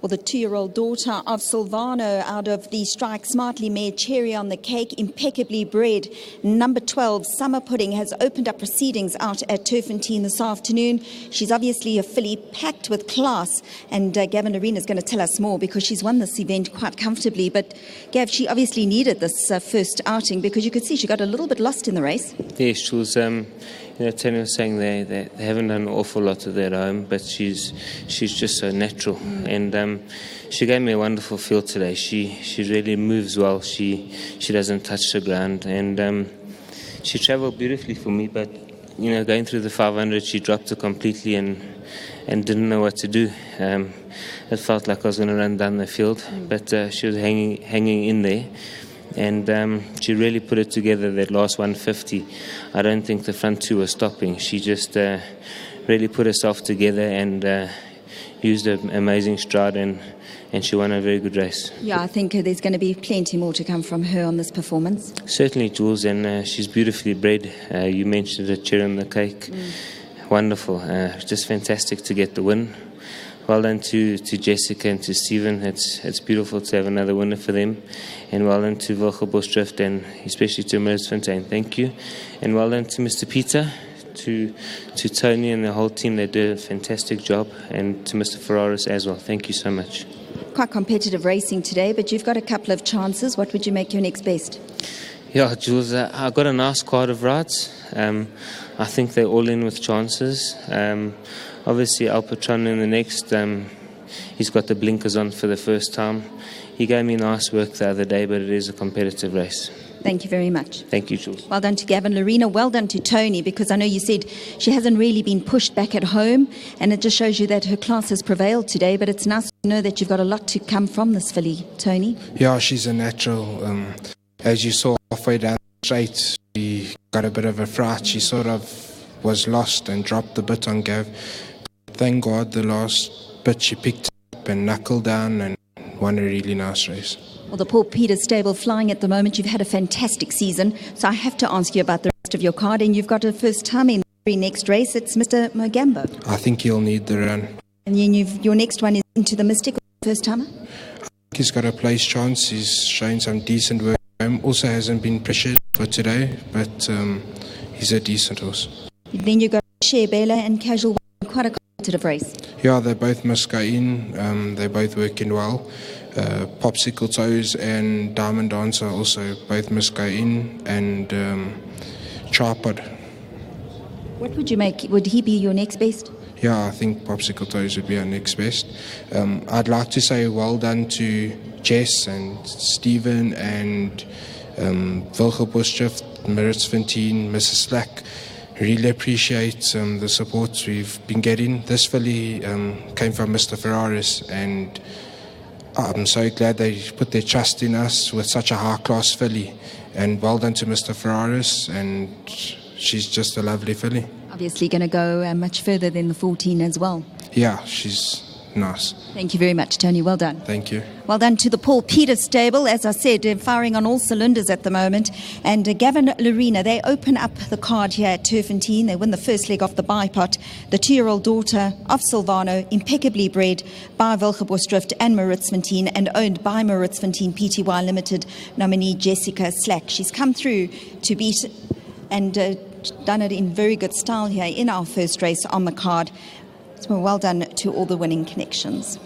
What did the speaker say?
Well, the 2-year-old daughter of Silvano out of the Strike Smartly mare Cherry on the Cake, impeccably bred. Number 12, Summer Pudding, has opened up proceedings out at TURFFONTEIN this afternoon. She's obviously a filly packed with class, and Gavin Lorena is going to tell us more because she's won this event quite comfortably. But Gav, she obviously needed this first outing because you could see she got a little bit lost in the race. Yes, she was. Tony was saying they haven't done an awful lot of their own, but she's just so natural, and she gave me a wonderful feel today. She really moves well. She doesn't touch the ground, and she travelled beautifully for me. But going through the 500, she dropped it completely and didn't know what to do. It felt like I was going to run down the field, but she was hanging in there. And she really put it together that last 150. I don't think the front two were stopping. She just really put herself together and used an amazing stride, and she won a very good race. Yeah, I think there's going to be plenty more to come from her on this performance. Certainly, Jules, and she's beautifully bred. You mentioned the Cherry on the Cake. Wonderful. Just fantastic to get the win. Well done to Jessica and to Stephen. It's beautiful to have another winner for them. And well done to Wilgerbosdrift and especially to TURFFONTEIN. Thank you. And well done to Mr. Peter, to Tony and the whole team. They did a fantastic job. And to Mr. Ferraris as well. Thank you so much. Quite competitive racing today, but you've got a couple of chances. What would you make your next best? Yeah, Jules, I got a nice card of rides. I think they're all in with chances. Obviously, Al Patron in the next, he's got the blinkers on for the first time. He gave me nice work the other day, but it is a competitive race. Thank you very much. Thank you, Jules. Well done to Gavin Lorena. Well done to Tony, because I know you said she hasn't really been pushed back at home, and it just shows you that her class has prevailed today, but it's nice to know that you've got a lot to come from this filly, Tony. Yeah, she's a natural. As you saw halfway down the straight, she got a bit of a fright. She sort of was lost and dropped the bit on Gav. Thank God the last bit she picked up and knuckled down and won a really nice race. Well, the Paul Peters stable flying at the moment. You've had a fantastic season, so I have to ask you about the rest of your card, and you've got a first time in the very next race. It's Mr. Mogambo. I think he'll need the run. And then your next one is Into the Mystic, first timer? I think he's got a place chance. He's showing some decent work. Also hasn't been pressured for today, but he's a decent horse. Then you've got Share Bela and Casual, quite a competitive race. Yeah, they both must go in. They're both working well. Popsicle Toes and Diamond Dancer also both must go in, and Tripod. What would you make? Would he be your next best? Yeah, I think Popsicle Toes would be our next best. I'd like to say well done to Jess and Stephen and Wilgerbosdrift, TURFFONTEIN, Mrs. Slack. Really appreciate the support we've been getting. This filly came from Mr. Ferraris, and I'm so glad they put their trust in us with such a high-class filly. And well done to Mr. Ferraris, and she's just a lovely filly. Obviously going to go much further than the 14 as well. Yeah, she's nice. Thank you very much, Tony. Well done. Thank you. Well done to the Paul Peters stable. As I said, they're firing on all cylinders at the moment. And Gavin Lorena, they open up the card here at TURFFONTEIN. They win the first leg off the bipot. The 2-year-old daughter of Silvano, impeccably bred by Wilgerbosdrift and TURFFONTEIN, and owned by TURFFONTEIN Pty Limited nominee Jessica Slack. She's come through to beat and done it in very good style here in our first race on the card. So well done to all the winning connections.